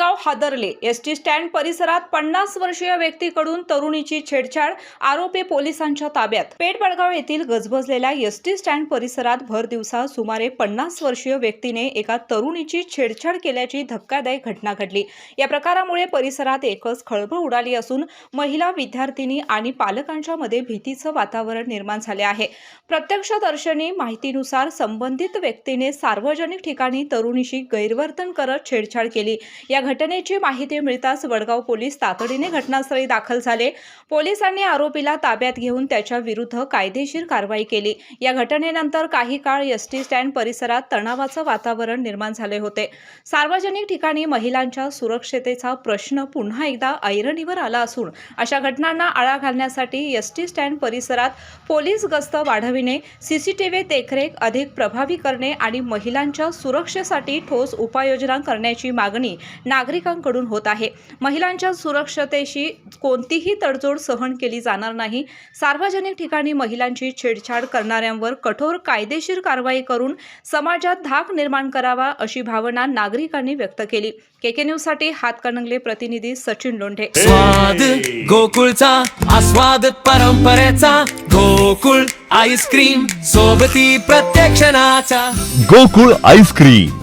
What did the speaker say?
वडगाव हादरले। ST stand परिसरात 50 वर्षीय व्यक्तीकडून तरुणीची छेडछाड, आरोपी पोलिसांच्या ताब्यात। पेठवडगाव येथील गजबजलेल्या एसटी स्टँड परिसरात भर दिवसा सुमारे 50 वर्षीय व्यक्तीने एका तरुणीची छेडछाड केल्याची धक्कादायक घटना घडली। या प्रकारामुळे परिसरात एकच खळबळ उडाली असून महिला, विद्यार्थिनी आणि पालकांच्या मध्ये भीतीचे वातावरण निर्माण झाले आहे। प्रत्यक्षदर्शींनी माहितीनुसार संबंधित व्यक्तीने सार्वजनिक ठिकाणी तरुणीशी गैरवर्तन करत छेडछाड केली। या घटनेची माहिती मिळताच वडगाव पोलीस तातडीने घटनास्थळी दाखल झाले। पोलिसांनी आरोपीला ताब्यात घेऊन त्याच्या विरुद्ध कायदेशीर कारवाई केली। या घटनेनंतर काही काळ एसटी स्टँड परिसरात तणावाचे वातावरण निर्माण झाले होते। सार्वजनिक ठिकाणी महिलांच्या सुरक्षिततेचा प्रश्न पुन्हा एकदा ऐरणीवर आला असून अशा घटनांना आळा घालण्यासाठी एसटी स्टँड परिसरात पोलीस गस्त वाढविणे, सीसीटीव्ही देखरेख अधिक प्रभावी करणे आणि महिलांच्या सुरक्षेसाठी ठोस उपाययोजना करण्याची मागणी नागरिकांकडून होत आहे। महिलांच्या सुरक्षतेशी कोणतीही तडजोड सहन केली जाणार नाही। सार्वजनिक ठिकाणी महिलांची छेडछाड करणाऱ्यांवर कठोर कायदेशीर कारवाई करून समाजात धाक निर्माण करावा अशी भावना नागरिकांनी व्यक्त केली। केके न्यूज साठी हातकणंगले प्रतिनिधी सचिन लोंढे। स्वाद गोकुळचा आस्वाद परंपरेचा, गोकुळ आईस्क्रीम सोबती प्रत्येक क्षणाचा। गोकुळ आईस्क्रीम